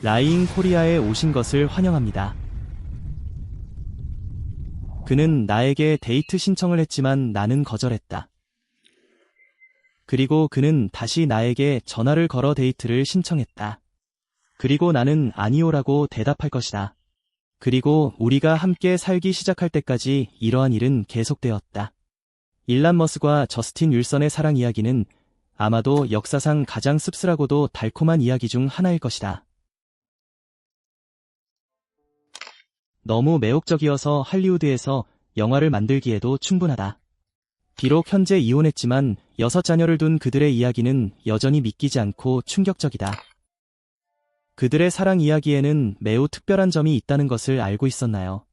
라이잉 코리아에 오신 것을 환영합니다. 그는 나에게 데이트 신청을 했지만 나는 거절했다. 그리고 그는 다시 나에게 전화를 걸어 데이트를 신청했다. 그리고 나는 아니오라고 대답할 것이다. 그리고 우리가 함께 살기 시작할 때까지 이러한 일은 계속되었다. 일란 머스크와 저스틴 윌선의 사랑 이야기는 아마도 역사상 가장 씁쓸하고도 달콤한 이야기 중 하나일 것이다. 너무 매혹적이어서 할리우드에서 영화를 만들기에도 충분하다. 비록 현재 이혼했지만 6자녀를 둔 그들의 이야기는 여전히 믿기지 않고 충격적이다. 그들의 사랑 이야기에는 매우 특별한 점이 있다는 것을 알고 있었나요?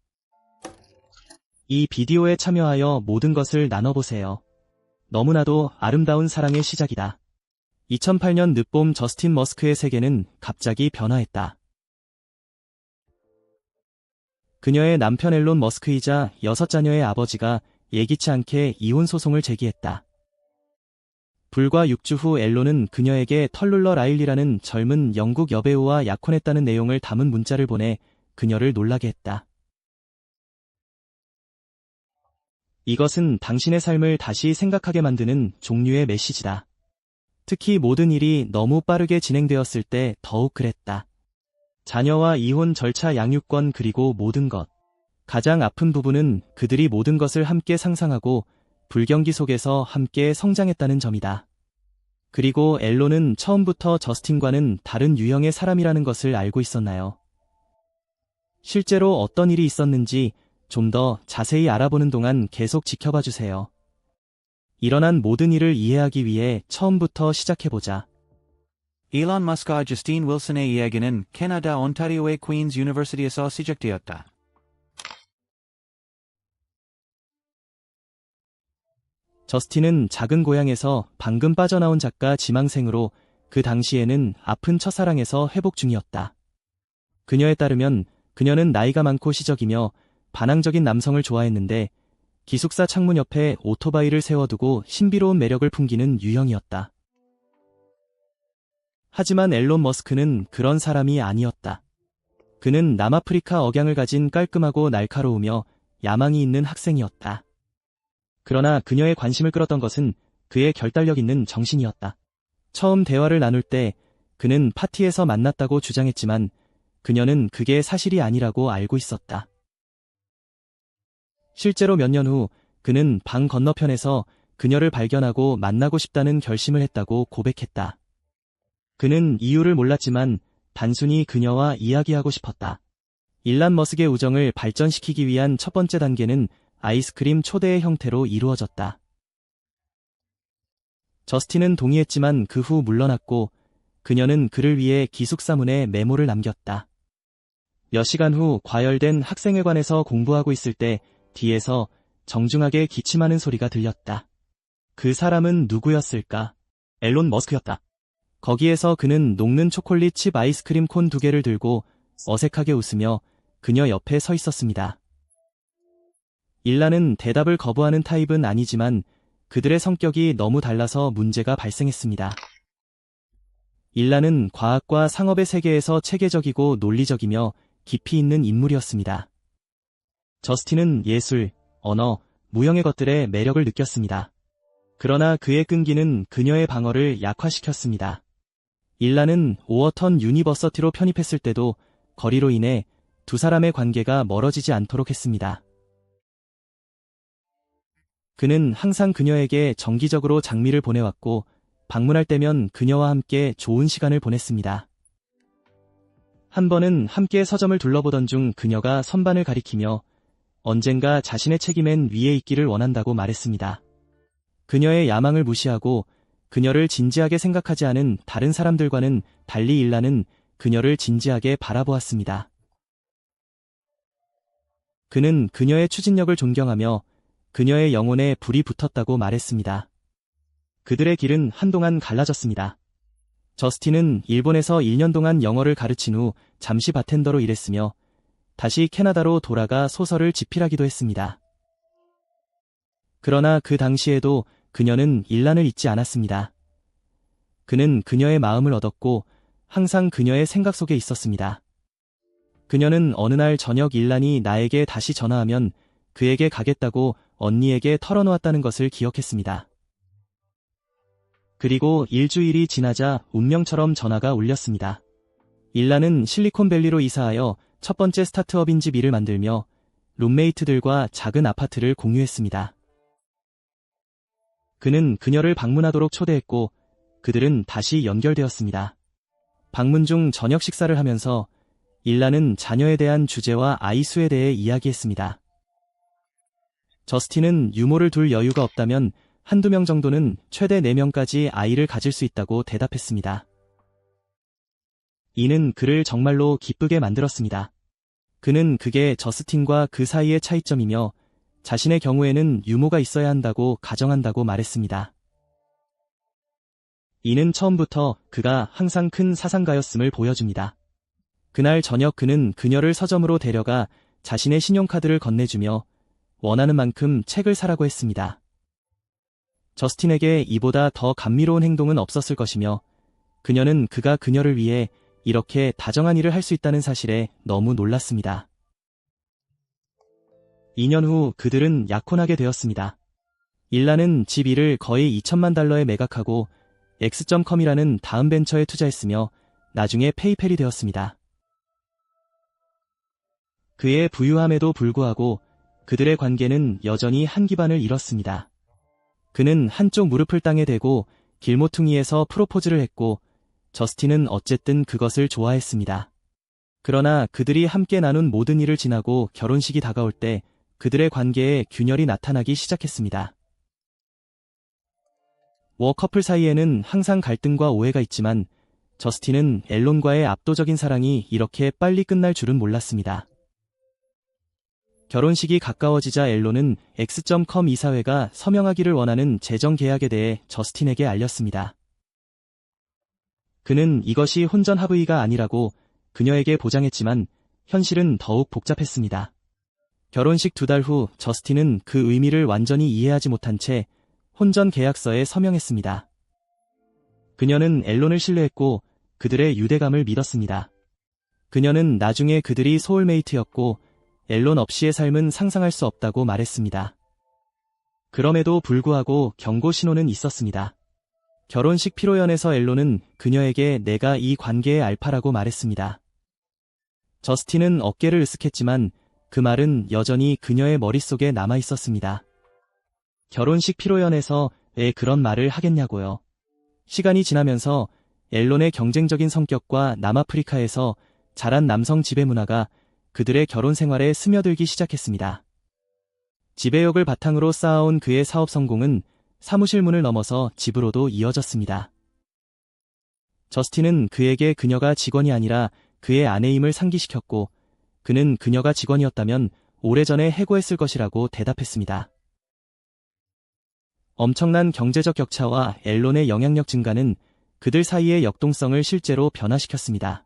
이 비디오에 참여하여 모든 것을 나눠보세요. 너무나도 아름다운 사랑의 시작이다. 2008년 늦봄 저스틴 머스크의 세계는 갑자기 변화했다. 그녀의 남편 앨런 머스크이자 6자녀의 아버지가 예기치 않게 이혼 소송을 제기했다. 불과 6주 후 앨런은 그녀에게 털룰러 라일리라는 젊은 영국 여배우와 약혼했다는 내용을 담은 문자를 보내 그녀를 놀라게 했다. 이것은 당신의 삶을 다시 생각하게 만드는 종류의 메시지다. 특히 모든 일이 너무 빠르게 진행되었을 때 더욱 그랬다. 자녀와 이혼 절차 양육권 그리고 모든 것. 가장 아픈 부분은 그들이 모든 것을 함께 상상하고 불경기 속에서 함께 성장했다는 점이다. 그리고 앨런은 처음부터 저스틴과는 다른 유형의 사람이라는 것을 알고 있었나요? 실제로 어떤 일이 있었는지 좀 더 자세히 알아보는 동안 계속 지켜봐 주세요. 일어난 모든 일을 이해하기 위해 처음부터 시작해보자. 일론 머스크와 저스틴 윌슨의 이야기는 캐나다 온타리오의 퀸즈 유니버시티에서 시작되었다. 저스틴은 작은 고향에서 방금 빠져나온 작가 지망생으로 그 당시에는 아픈 첫사랑에서 회복 중이었다. 그녀에 따르면 그녀는 나이가 많고 시적이며 반항적인 남성을 좋아했는데 기숙사 창문 옆에 오토바이를 세워두고 신비로운 매력을 풍기는 유형이었다. 하지만 앨런 머스크는 그런 사람이 아니었다. 그는 남아프리카 억양을 가진 깔끔하고 날카로우며 야망이 있는 학생이었다. 그러나 그녀의 관심을 끌었던 것은 그의 결단력 있는 정신이었다. 처음 대화를 나눌 때 그는 파티에서 만났다고 주장했지만 그녀는 그게 사실이 아니라고 알고 있었다. 실제로 몇 년 후 그는 방 건너편에서 그녀를 발견하고 만나고 싶다는 결심을 했다고 고백했다. 그는 이유를 몰랐지만 단순히 그녀와 이야기하고 싶었다. 일란 머스크의 우정을 발전시키기 위한 첫 번째 단계는 아이스크림 초대의 형태로 이루어졌다. 저스틴은 동의했지만 그 후 물러났고 그녀는 그를 위해 기숙사문에 메모를 남겼다. 몇 시간 후 과열된 학생회관에서 공부하고 있을 때 뒤에서 정중하게 기침하는 소리가 들렸다. 그 사람은 누구였을까? 앨런 머스크였다. 거기에서 그는 녹는 초콜릿 칩 아이스크림 콘 2개를 들고 어색하게 웃으며 그녀 옆에 서 있었습니다. 일란은 대답을 거부하는 타입은 아니지만 그들의 성격이 너무 달라서 문제가 발생했습니다. 일란은 과학과 상업의 세계에서 체계적이고 논리적이며 깊이 있는 인물이었습니다. 저스틴은 예술, 언어, 무형의 것들의 매력을 느꼈습니다. 그러나 그의 끈기는 그녀의 방어를 약화시켰습니다. 일란은 오어턴 유니버서티로 편입했을 때도 거리로 인해 두 사람의 관계가 멀어지지 않도록 했습니다. 그는 항상 그녀에게 정기적으로 장미를 보내왔고 방문할 때면 그녀와 함께 좋은 시간을 보냈습니다. 한 번은 함께 서점을 둘러보던 중 그녀가 선반을 가리키며 언젠가 자신의 책임엔 위에 있기를 원한다고 말했습니다. 그녀의 야망을 무시하고 그녀를 진지하게 생각하지 않은 다른 사람들과는 달리 일란은 그녀를 진지하게 바라보았습니다. 그는 그녀의 추진력을 존경하며 그녀의 영혼에 불이 붙었다고 말했습니다. 그들의 길은 한동안 갈라졌습니다. 저스틴은 일본에서 1년 동안 영어를 가르친 후 잠시 바텐더로 일했으며 다시 캐나다로 돌아가 소설을 집필하기도 했습니다. 그러나 그 당시에도 그녀는 일란을 잊지 않았습니다. 그는 그녀의 마음을 얻었고 항상 그녀의 생각 속에 있었습니다. 그녀는 어느 날 저녁 일란이 나에게 다시 전화하면 그에게 가겠다고 언니에게 털어놓았다는 것을 기억했습니다. 그리고 일주일이 지나자 운명처럼 전화가 울렸습니다. 일란은 실리콘밸리로 이사하여 첫 번째 스타트업인 집 일을 만들며 룸메이트들과 작은 아파트를 공유했습니다. 그는 그녀를 방문하도록 초대했고 그들은 다시 연결되었습니다. 방문 중 저녁 식사를 하면서 일란은 자녀에 대한 주제와 아이 수에 대해 이야기했습니다. 저스틴은 유모를 둘 여유가 없다면 한두 명 정도는 최대 4명까지 아이를 가질 수 있다고 대답했습니다. 이는 그를 정말로 기쁘게 만들었습니다. 그는 그게 저스틴과 그 사이의 차이점이며 자신의 경우에는 유모가 있어야 한다고 가정한다고 말했습니다. 이는 처음부터 그가 항상 큰 사상가였음을 보여줍니다. 그날 저녁 그는 그녀를 서점으로 데려가 자신의 신용카드를 건네주며 원하는 만큼 책을 사라고 했습니다. 저스틴에게 이보다 더 감미로운 행동은 없었을 것이며 그녀는 그가 그녀를 위해 이렇게 다정한 일을 할 수 있다는 사실에 너무 놀랐습니다. 2년 후 그들은 약혼하게 되었습니다. 일란은 집 일을 거의 $2,000만 매각하고 X.com이라는 다음 벤처에 투자했으며 나중에 페이펠이 되었습니다. 그의 부유함에도 불구하고 그들의 관계는 여전히 한 기반을 잃었습니다. 그는 한쪽 무릎을 땅에 대고 길모퉁이에서 프로포즈를 했고 저스틴은 어쨌든 그것을 좋아했습니다. 그러나 그들이 함께 나눈 모든 일을 지나고 결혼식이 다가올 때 그들의 관계에 균열이 나타나기 시작했습니다. 커플 사이에는 항상 갈등과 오해가 있지만 저스틴은 앨론과의 압도적인 사랑이 이렇게 빨리 끝날 줄은 몰랐습니다. 결혼식이 가까워지자 앨론은 X.com 이사회가 서명하기를 원하는 재정 계약에 대해 저스틴에게 알렸습니다. 그는 이것이 혼전 합의가 아니라고 그녀에게 보장했지만 현실은 더욱 복잡했습니다. 결혼식 2달 후 저스틴은 그 의미를 완전히 이해하지 못한 채 혼전 계약서에 서명했습니다. 그녀는 앨론을 신뢰했고 그들의 유대감을 믿었습니다. 그녀는 나중에 그들이 소울메이트였고 앨론 없이의 삶은 상상할 수 없다고 말했습니다. 그럼에도 불구하고 경고 신호는 있었습니다. 결혼식 피로연에서 앨론은 그녀에게 내가 이 관계의 알파라고 말했습니다. 저스틴은 어깨를 으쓱했지만 그 말은 여전히 그녀의 머릿속에 남아 있었습니다. 결혼식 피로연에서 왜 그런 말을 하겠냐고요. 시간이 지나면서 앨론의 경쟁적인 성격과 남아프리카에서 자란 남성 지배 문화가 그들의 결혼 생활에 스며들기 시작했습니다. 지배욕을 바탕으로 쌓아온 그의 사업 성공은 사무실 문을 넘어서 집으로도 이어졌습니다. 저스틴은 그에게 그녀가 직원이 아니라 그의 아내임을 상기시켰고 그는 그녀가 직원이었다면 오래전에 해고했을 것이라고 대답했습니다. 엄청난 경제적 격차와 앨론의 영향력 증가는 그들 사이의 역동성을 실제로 변화시켰습니다.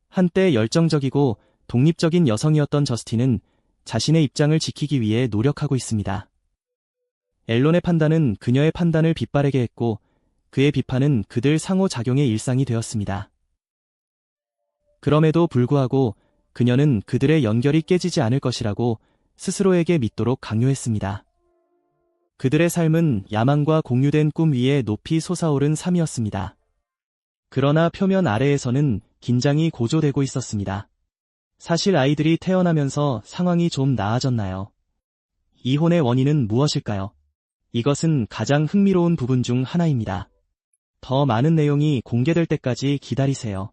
한때 열정적이고 독립적인 여성이었던 저스틴은 자신의 입장을 지키기 위해 노력하고 있습니다. 앨론의 판단은 그녀의 판단을 빗바래게 했고 그의 비판은 그들 상호작용의 일상이 되었습니다. 그럼에도 불구하고 그녀는 그들의 연결이 깨지지 않을 것이라고 스스로에게 믿도록 강요했습니다. 그들의 삶은 야망과 공유된 꿈 위에 높이 솟아오른 삶이었습니다. 그러나 표면 아래에서는 긴장이 고조되고 있었습니다. 사실 아이들이 태어나면서 상황이 좀 나아졌나요? 이혼의 원인은 무엇일까요? 이것은 가장 흥미로운 부분 중 하나입니다. 더 많은 내용이 공개될 때까지 기다리세요.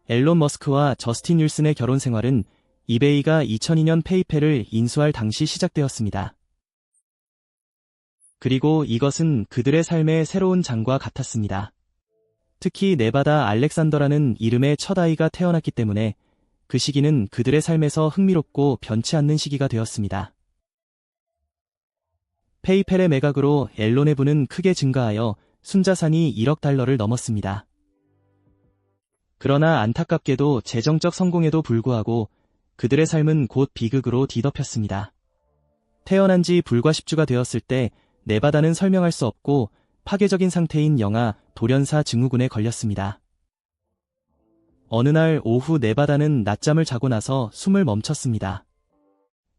앨론 머스크와 저스틴 윌슨의 결혼 생활은 이베이가 2002년 페이펠을 인수할 당시 시작되었습니다. 그리고 이것은 그들의 삶의 새로운 장과 같았습니다. 특히 네바다 알렉산더라는 이름의 첫 아이가 태어났기 때문에 그 시기는 그들의 삶에서 흥미롭고 변치 않는 시기가 되었습니다. 페이펠의 매각으로 앨론의 부는 크게 증가하여 순자산이 $1억 넘었습니다. 그러나 안타깝게도 재정적 성공에도 불구하고 그들의 삶은 곧 비극으로 뒤덮였습니다. 태어난 지 불과 10주가 되었을 때 네바다는 설명할 수 없고 파괴적인 상태인 영아 돌연사 증후군에 걸렸습니다. 어느 날 오후 네바다는 낮잠을 자고 나서 숨을 멈췄습니다.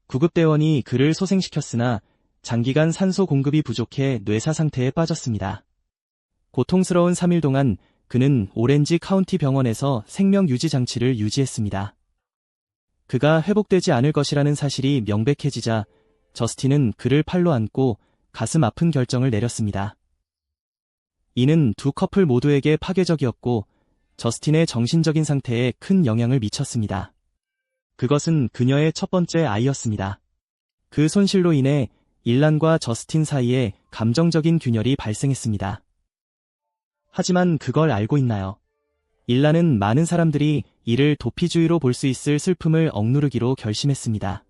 구급대원이 그를 소생시켰으나 장기간 산소 공급이 부족해 뇌사 상태에 빠졌습니다. 고통스러운 3일 동안 그는 오렌지 카운티 병원에서 생명 유지 장치를 유지했습니다. 그가 회복되지 않을 것이라는 사실이 명백해지자 저스틴은 그를 팔로 안고 가슴 아픈 결정을 내렸습니다. 이는 두 커플 모두에게 파괴적이었고 저스틴의 정신적인 상태에 큰 영향을 미쳤습니다. 그것은 그녀의 첫 번째 아이였습니다. 그 손실로 인해 일란과 저스틴 사이에 감정적인 균열이 발생했습니다. 하지만 그걸 알고 있나요? 일란은 많은 사람들이 이를 도피주의로 볼 수 있을 슬픔을 억누르기로 결심했습니다.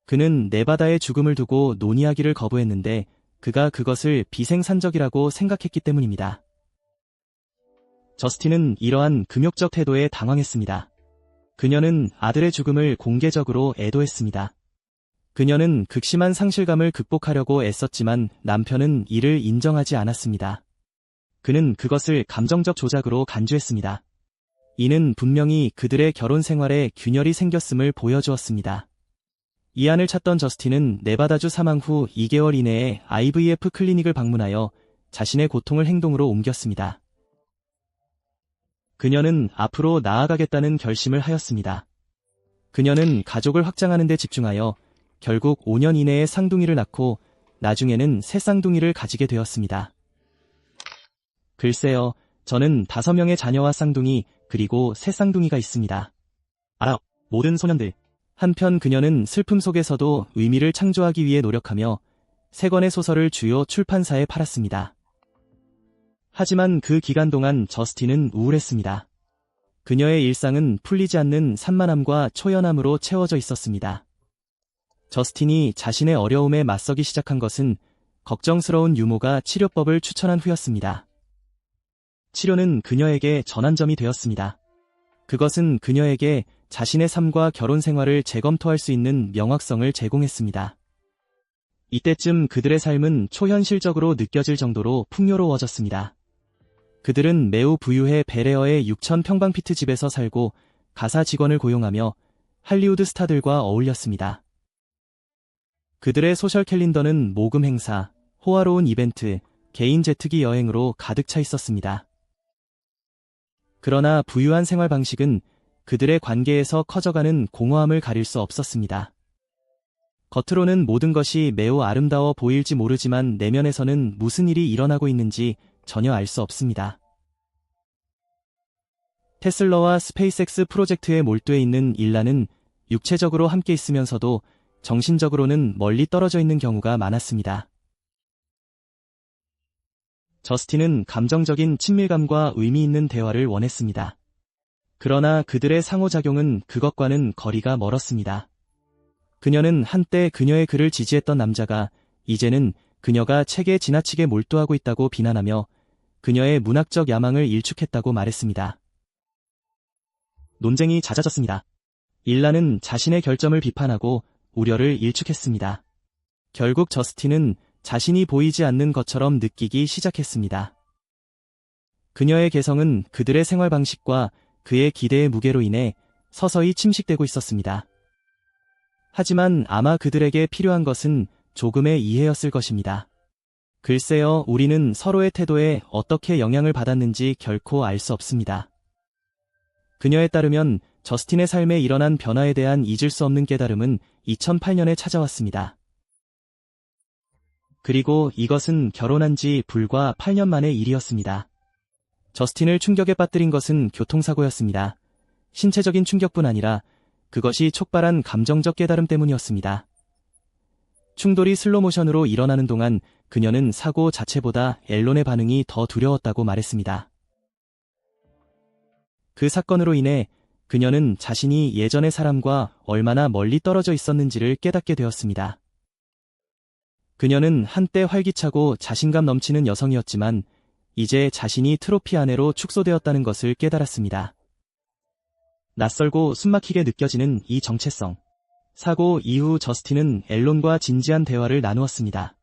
그는 네바다의 죽음을 두고 논의하기를 거부했는데 그가 그것을 비생산적이라고 생각했기 때문입니다. 저스틴은 이러한 금욕적 태도에 당황했습니다. 그녀는 아들의 죽음을 공개적으로 애도했습니다. 그녀는 극심한 상실감을 극복하려고 애썼지만 남편은 이를 인정하지 않았습니다. 그는 그것을 감정적 조작으로 간주했습니다. 이는 분명히 그들의 결혼 생활에 균열이 생겼음을 보여주었습니다. 이안을 찾던 저스틴은 네바다주 사망 후 2개월 이내에 IVF 클리닉을 방문하여 자신의 고통을 행동으로 옮겼습니다. 그녀는 앞으로 나아가겠다는 결심을 하였습니다. 그녀는 가족을 확장하는 데 집중하여 결국 5년 이내에 쌍둥이를 낳고 나중에는 새 쌍둥이를 가지게 되었습니다. 글쎄요, 저는 5명의 자녀와 쌍둥이 그리고 새 쌍둥이가 있습니다. 알아, 모든 소년들. 한편 그녀는 슬픔 속에서도 의미를 창조하기 위해 노력하며 3권의 소설을 주요 출판사에 팔았습니다. 하지만 그 기간 동안 저스틴은 우울했습니다. 그녀의 일상은 풀리지 않는 산만함과 초연함으로 채워져 있었습니다. 저스틴이 자신의 어려움에 맞서기 시작한 것은 걱정스러운 유모가 치료법을 추천한 후였습니다. 치료는 그녀에게 전환점이 되었습니다. 그것은 그녀에게 자신의 삶과 결혼 생활을 재검토할 수 있는 명확성을 제공했습니다. 이때쯤 그들의 삶은 초현실적으로 느껴질 정도로 풍요로워졌습니다. 그들은 매우 부유해 벨에어의 6,000평방피트 집에서 살고 가사 직원을 고용하며 할리우드 스타들과 어울렸습니다. 그들의 소셜 캘린더는 모금 행사, 호화로운 이벤트, 개인 제트기 여행으로 가득 차 있었습니다. 그러나 부유한 생활 방식은 그들의 관계에서 커져가는 공허함을 가릴 수 없었습니다. 겉으로는 모든 것이 매우 아름다워 보일지 모르지만 내면에서는 무슨 일이 일어나고 있는지 전혀 알 수 없습니다. 테슬라와 스페이스X 프로젝트에 몰두해 있는 일란은 육체적으로 함께 있으면서도 정신적으로는 멀리 떨어져 있는 경우가 많았습니다. 저스틴은 감정적인 친밀감과 의미 있는 대화를 원했습니다. 그러나 그들의 상호작용은 그것과는 거리가 멀었습니다. 그녀는 한때 그녀의 글을 지지했던 남자가 이제는 그녀가 책에 지나치게 몰두하고 있다고 비난하며 그녀의 문학적 야망을 일축했다고 말했습니다. 논쟁이 잦아졌습니다. 일란은 자신의 결점을 비판하고 우려를 일축했습니다. 결국 저스틴은 자신이 보이지 않는 것처럼 느끼기 시작했습니다. 그녀의 개성은 그들의 생활 방식과 그의 기대의 무게로 인해 서서히 침식되고 있었습니다. 하지만 아마 그들에게 필요한 것은 조금의 이해였을 것입니다. 글쎄요, 우리는 서로의 태도에 어떻게 영향을 받았는지 결코 알 수 없습니다. 그녀에 따르면 저스틴의 삶에 일어난 변화에 대한 잊을 수 없는 깨달음은 2008년에 찾아왔습니다. 그리고 이것은 결혼한 지 불과 8년 만의 일이었습니다. 저스틴을 충격에 빠뜨린 것은 교통사고였습니다. 신체적인 충격뿐 아니라 그것이 촉발한 감정적 깨달음 때문이었습니다. 충돌이 슬로모션으로 일어나는 동안 그녀는 사고 자체보다 앨론의 반응이 더 두려웠다고 말했습니다. 그 사건으로 인해 그녀는 자신이 예전의 사람과 얼마나 멀리 떨어져 있었는지를 깨닫게 되었습니다. 그녀는 한때 활기차고 자신감 넘치는 여성이었지만 이제 자신이 트로피 아내로 축소되었다는 것을 깨달았습니다. 낯설고 숨막히게 느껴지는 이 정체성. 사고 이후 저스틴은 앨론과 진지한 대화를 나누었습니다.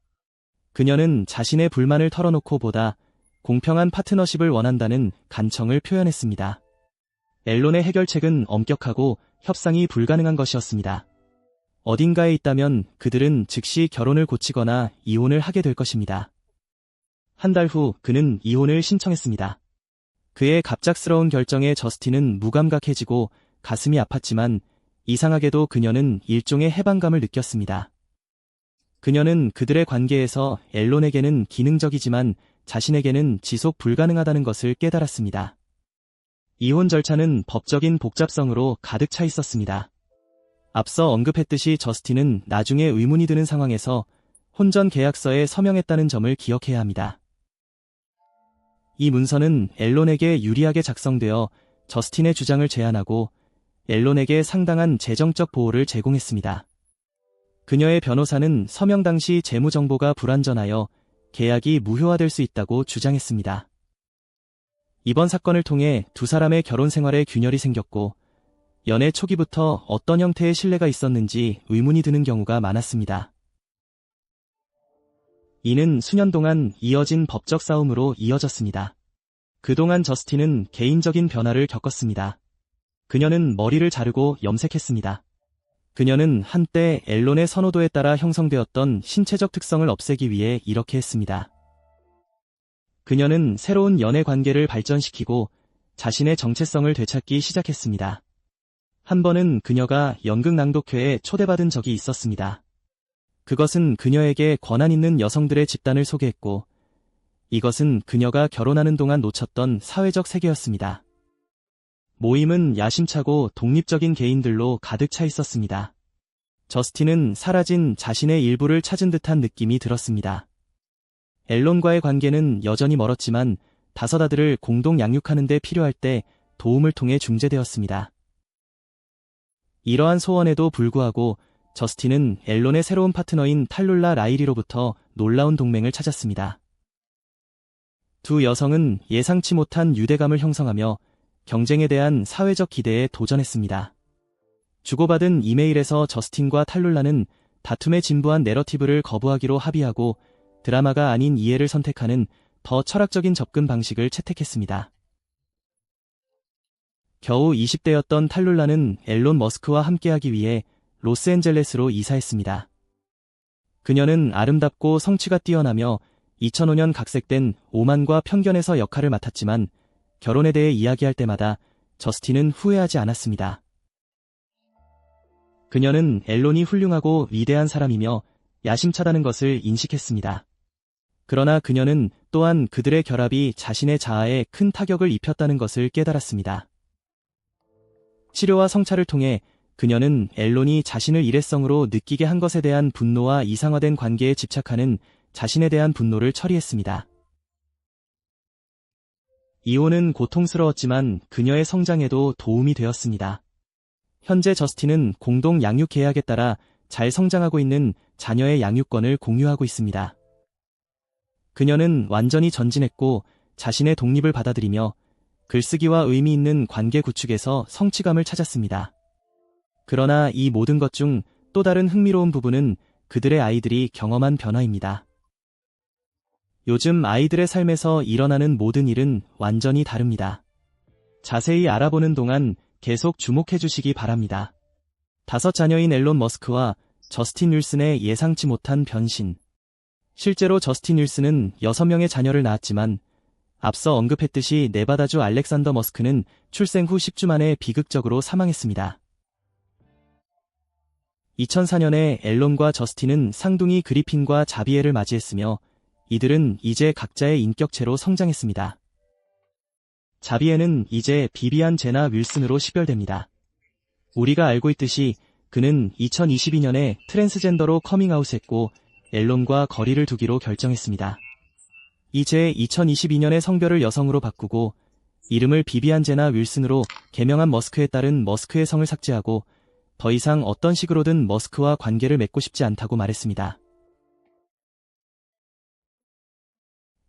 그녀는 자신의 불만을 털어놓고 보다 공평한 파트너십을 원한다는 간청을 표현했습니다. 앨론의 해결책은 엄격하고 협상이 불가능한 것이었습니다. 어딘가에 있다면 그들은 즉시 결혼을 고치거나 이혼을 하게 될 것입니다. 한 달 후 그는 이혼을 신청했습니다. 그의 갑작스러운 결정에 저스틴은 무감각해지고 가슴이 아팠지만 이상하게도 그녀는 일종의 해방감을 느꼈습니다. 그녀는 그들의 관계에서 앨론에게는 기능적이지만 자신에게는 지속 불가능하다는 것을 깨달았습니다. 이혼 절차는 법적인 복잡성으로 가득 차 있었습니다. 앞서 언급했듯이 저스틴은 나중에 의문이 드는 상황에서 혼전 계약서에 서명했다는 점을 기억해야 합니다. 이 문서는 앨론에게 유리하게 작성되어 저스틴의 주장을 제안하고 앨론에게 상당한 재정적 보호를 제공했습니다. 그녀의 변호사는 서명 당시 재무 정보가 불완전하여 계약이 무효화될 수 있다고 주장했습니다. 이번 사건을 통해 두 사람의 결혼 생활에 균열이 생겼고 연애 초기부터 어떤 형태의 신뢰가 있었는지 의문이 드는 경우가 많았습니다. 이는 수년 동안 이어진 법적 싸움으로 이어졌습니다. 그동안 저스틴은 개인적인 변화를 겪었습니다. 그녀는 머리를 자르고 염색했습니다. 그녀는 한때 앨론의 선호도에 따라 형성되었던 신체적 특성을 없애기 위해 이렇게 했습니다. 그녀는 새로운 연애 관계를 발전시키고 자신의 정체성을 되찾기 시작했습니다. 한 번은 그녀가 연극 낭독회에 초대받은 적이 있었습니다. 그것은 그녀에게 권한 있는 여성들의 집단을 소개했고 이것은 그녀가 결혼하는 동안 놓쳤던 사회적 세계였습니다. 모임은 야심차고 독립적인 개인들로 가득 차 있었습니다. 저스틴은 사라진 자신의 일부를 찾은 듯한 느낌이 들었습니다. 앨론과의 관계는 여전히 멀었지만 다섯 아들을 공동 양육하는 데 필요할 때 도움을 통해 중재되었습니다. 이러한 소원에도 불구하고 저스틴은 앨론의 새로운 파트너인 탈룰라 라이리로부터 놀라운 동맹을 찾았습니다. 두 여성은 예상치 못한 유대감을 형성하며 경쟁에 대한 사회적 기대에 도전했습니다. 주고받은 이메일에서 저스틴과 탈룰라는 다툼에 진부한 내러티브를 거부하기로 합의하고 드라마가 아닌 이해를 선택하는 더 철학적인 접근 방식을 채택했습니다. 겨우 20대였던 탈룰라는 앨론 머스크와 함께하기 위해 로스앤젤레스로 이사했습니다. 그녀는 아름답고 성취가 뛰어나며 2005년 각색된 오만과 편견에서 역할을 맡았지만 결혼에 대해 이야기할 때마다 저스틴은 후회하지 않았습니다. 그녀는 앨론이 훌륭하고 위대한 사람이며 야심차다는 것을 인식했습니다. 그러나 그녀는 또한 그들의 결합이 자신의 자아에 큰 타격을 입혔다는 것을 깨달았습니다. 치료와 성찰을 통해 그녀는 앨론이 자신을 일회성으로 느끼게 한 것에 대한 분노와 이상화된 관계에 집착하는 자신에 대한 분노를 처리했습니다. 이혼은 고통스러웠지만 그녀의 성장에도 도움이 되었습니다. 현재 저스틴은 공동 양육 계약에 따라 잘 성장하고 있는 자녀의 양육권을 공유하고 있습니다. 그녀는 완전히 전진했고 자신의 독립을 받아들이며 글쓰기와 의미 있는 관계 구축에서 성취감을 찾았습니다. 그러나 이 모든 것 중 또 다른 흥미로운 부분은 그들의 아이들이 경험한 변화입니다. 요즘 아이들의 삶에서 일어나는 모든 일은 완전히 다릅니다. 자세히 알아보는 동안 계속 주목해 주시기 바랍니다. 5 자녀인 앨론 머스크와 저스틴 윌슨의 예상치 못한 변신. 실제로 저스틴 윌슨은 6명의 자녀를 낳았지만 앞서 언급했듯이 네바다주 알렉산더 머스크는 출생 후 10주 만에 비극적으로 사망했습니다. 2004년에 앨론과 저스틴은 쌍둥이 그리핀과 자비에를 맞이했으며 이들은 이제 각자의 인격체로 성장했습니다. 자비에는 이제 비비안 제나 윌슨으로 식별됩니다. 우리가 알고 있듯이 그는 2022년에 트랜스젠더로 커밍아웃했고 앨론과 거리를 두기로 결정했습니다. 이제 2022년에 성별을 여성으로 바꾸고 이름을 비비안 제나 윌슨으로 개명한 머스크에 따른 머스크의 성을 삭제하고 더 이상 어떤 식으로든 머스크와 관계를 맺고 싶지 않다고 말했습니다.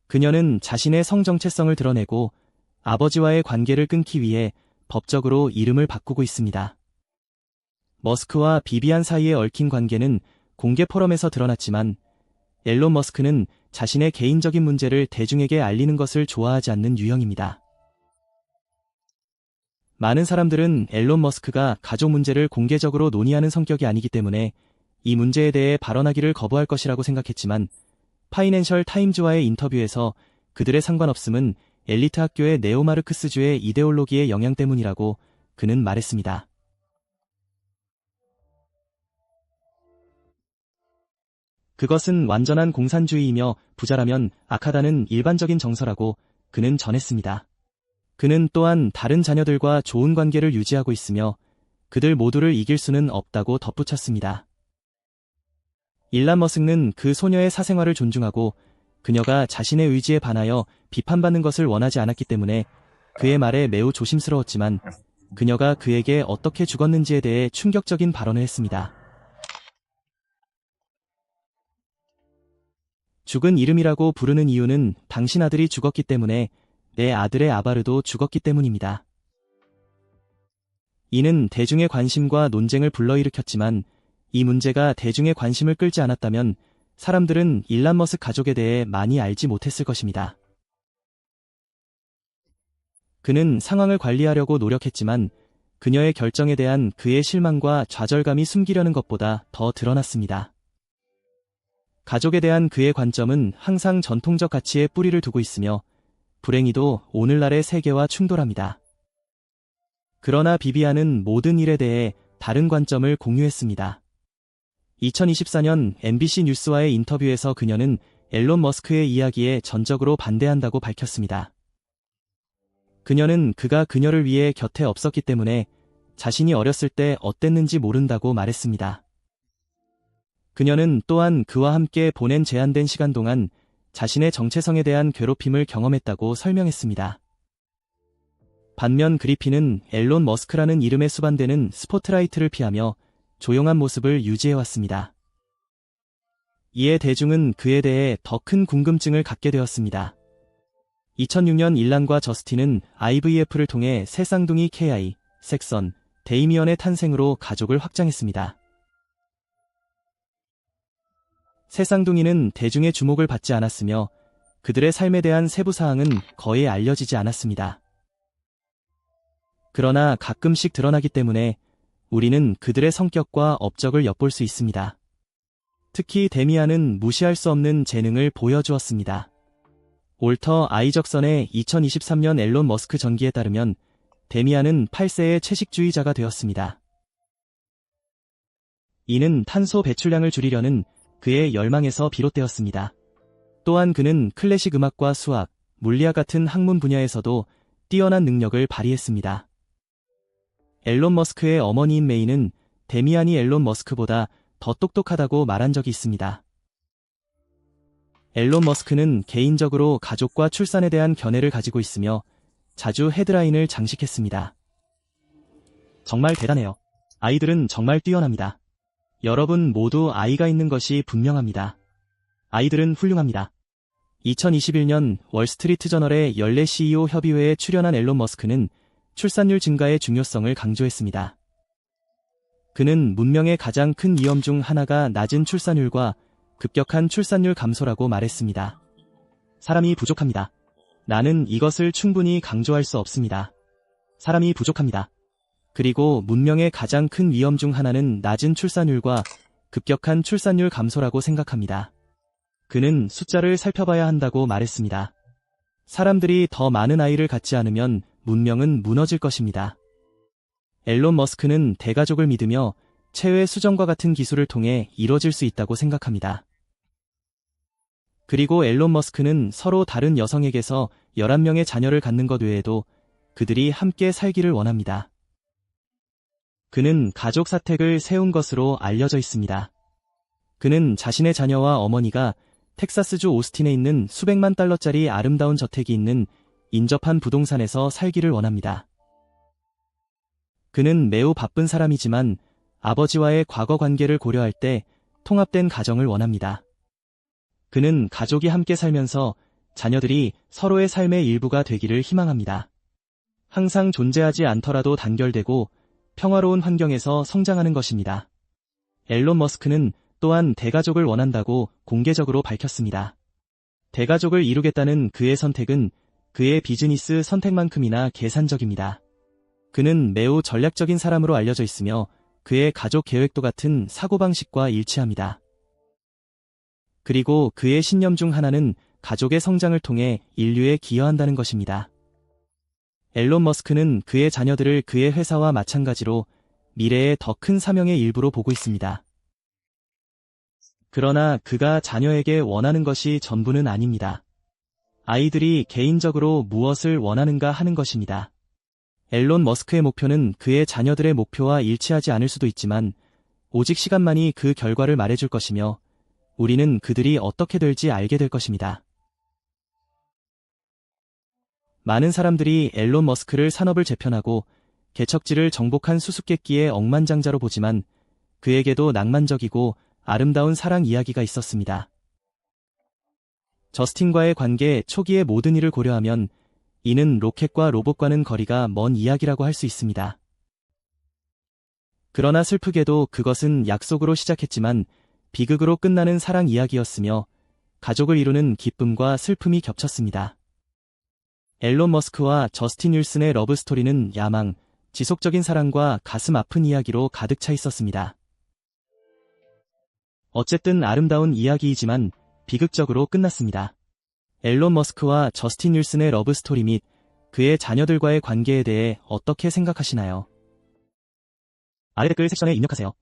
그녀는 자신의 성 정체성을 드러내고 아버지와의 관계를 끊기 위해 법적으로 이름을 바꾸고 있습니다. 머스크와 비비안 사이에 얽힌 관계는 공개 포럼에서 드러났지만 앨론 머스크는 자신의 개인적인 문제를 대중에게 알리는 것을 좋아하지 않는 유형입니다. 많은 사람들은 앨런 머스크가 가족 문제를 공개적으로 논의하는 성격이 아니기 때문에 이 문제에 대해 발언하기를 거부할 것이라고 생각했지만 파이낸셜 타임즈와의 인터뷰에서 그들의 상관없음은 엘리트 학교의 네오마르크스주의 이데올로기의 영향 때문이라고 그는 말했습니다. 그것은 완전한 공산주의이며 부자라면 악하다는 일반적인 정서라고 그는 전했습니다. 그는 또한 다른 자녀들과 좋은 관계를 유지하고 있으며 그들 모두를 이길 수는 없다고 덧붙였습니다. 일론 머스크는 그 소녀의 사생활을 존중하고 그녀가 자신의 의지에 반하여 비판받는 것을 원하지 않았기 때문에 그의 말에 매우 조심스러웠지만 그녀가 그에게 어떻게 죽었는지에 대해 충격적인 발언을 했습니다. 죽은 이름이라고 부르는 이유는 당신 아들이 죽었기 때문에 내 아들의 아바르도 죽었기 때문입니다. 이는 대중의 관심과 논쟁을 불러일으켰지만 이 문제가 대중의 관심을 끌지 않았다면 사람들은 일론 머스크 가족에 대해 많이 알지 못했을 것입니다. 그는 상황을 관리하려고 노력했지만 그녀의 결정에 대한 그의 실망과 좌절감이 숨기려는 것보다 더 드러났습니다. 가족에 대한 그의 관점은 항상 전통적 가치에 뿌리를 두고 있으며 불행히도 오늘날의 세계와 충돌합니다. 그러나 비비안은 모든 일에 대해 다른 관점을 공유했습니다. 2024년 MBC 뉴스와의 인터뷰에서 그녀는 앨런 머스크의 이야기에 전적으로 반대한다고 밝혔습니다. 그녀는 그가 그녀를 위해 곁에 없었기 때문에 자신이 어렸을 때 어땠는지 모른다고 말했습니다. 그녀는 또한 그와 함께 보낸 제한된 시간 동안 자신의 정체성에 대한 괴롭힘을 경험했다고 설명했습니다. 반면 그리핀은 앨런 머스크라는 이름에 수반되는 스포트라이트를 피하며 조용한 모습을 유지해왔습니다. 이에 대중은 그에 대해 더 큰 궁금증을 갖게 되었습니다. 2006년 일란과 저스틴은 IVF를 통해 새 쌍둥이 KI, 섹선, 데이미언의 탄생으로 가족을 확장했습니다. 새 쌍둥이는 대중의 주목을 받지 않았으며 그들의 삶에 대한 세부 사항은 거의 알려지지 않았습니다. 그러나 가끔씩 드러나기 때문에 우리는 그들의 성격과 업적을 엿볼 수 있습니다. 특히 데미안은 무시할 수 없는 재능을 보여주었습니다. 올터 아이적선의 2023년 앨런 머스크 전기에 따르면 데미안은 8세의 채식주의자가 되었습니다. 이는 탄소 배출량을 줄이려는 그의 열망에서 비롯되었습니다. 또한 그는 클래식 음악과 수학, 물리학 같은 학문 분야에서도 뛰어난 능력을 발휘했습니다. 앨런 머스크의 어머니인 메이는 데미안이 앨런 머스크보다 더 똑똑하다고 말한 적이 있습니다. 앨런 머스크는 개인적으로 가족과 출산에 대한 견해를 가지고 있으며 자주 헤드라인을 장식했습니다. 정말 대단해요. 아이들은 정말 뛰어납니다. 여러분 모두 아이가 있는 것이 분명합니다. 아이들은 훌륭합니다. 2021년 월스트리트 저널의 연례 CEO 협의회에 출연한 앨런 머스크는 출산율 증가의 중요성을 강조했습니다. 그는 문명의 가장 큰 위험 중 하나가 낮은 출산율과 급격한 출산율 감소라고 말했습니다. 사람이 부족합니다. 나는 이것을 충분히 강조할 수 없습니다. 사람이 부족합니다. 그리고 문명의 가장 큰 위험 중 하나는 낮은 출산율과 급격한 출산율 감소라고 생각합니다. 그는 숫자를 살펴봐야 한다고 말했습니다. 사람들이 더 많은 아이를 갖지 않으면 문명은 무너질 것입니다. 앨런 머스크는 대가족을 믿으며 체외 수정과 같은 기술을 통해 이뤄질 수 있다고 생각합니다. 그리고 앨런 머스크는 서로 다른 여성에게서 11명의 자녀를 갖는 것 외에도 그들이 함께 살기를 원합니다. 그는 가족 사택을 세운 것으로 알려져 있습니다. 그는 자신의 자녀와 어머니가 텍사스주 오스틴에 있는 수백만 달러짜리 아름다운 저택이 있는 인접한 부동산에서 살기를 원합니다. 그는 매우 바쁜 사람이지만 아버지와의 과거 관계를 고려할 때 통합된 가정을 원합니다. 그는 가족이 함께 살면서 자녀들이 서로의 삶의 일부가 되기를 희망합니다. 항상 존재하지 않더라도 단결되고 평화로운 환경에서 성장하는 것입니다. 앨런 머스크는 또한 대가족을 원한다고 공개적으로 밝혔습니다. 대가족을 이루겠다는 그의 선택은 그의 비즈니스 선택만큼이나 계산적입니다. 그는 매우 전략적인 사람으로 알려져 있으며 그의 가족 계획도 같은 사고방식과 일치합니다. 그리고 그의 신념 중 하나는 가족의 성장을 통해 인류에 기여한다는 것입니다. 앨런 머스크는 그의 자녀들을 그의 회사와 마찬가지로 미래의 더 큰 사명의 일부로 보고 있습니다. 그러나 그가 자녀에게 원하는 것이 전부는 아닙니다. 아이들이 개인적으로 무엇을 원하는가 하는 것입니다. 앨런 머스크의 목표는 그의 자녀들의 목표와 일치하지 않을 수도 있지만 오직 시간만이 그 결과를 말해줄 것이며 우리는 그들이 어떻게 될지 알게 될 것입니다. 많은 사람들이 앨런 머스크를 산업을 재편하고 개척지를 정복한 수수께끼의 억만장자로 보지만 그에게도 낭만적이고 아름다운 사랑 이야기가 있었습니다. 저스틴과의 관계 초기의 모든 일을 고려하면 이는 로켓과 로봇과는 거리가 먼 이야기라고 할 수 있습니다. 그러나 슬프게도 그것은 약속으로 시작했지만 비극으로 끝나는 사랑 이야기였으며 가족을 이루는 기쁨과 슬픔이 겹쳤습니다. 앨런 머스크와 저스틴 윌슨의 러브 스토리는 야망, 지속적인 사랑과 가슴 아픈 이야기로 가득 차 있었습니다. 어쨌든 아름다운 이야기이지만 비극적으로 끝났습니다. 앨런 머스크와 저스틴 윌슨의 러브 스토리 및 그의 자녀들과의 관계에 대해 어떻게 생각하시나요? 아래 댓글 섹션에 입력하세요.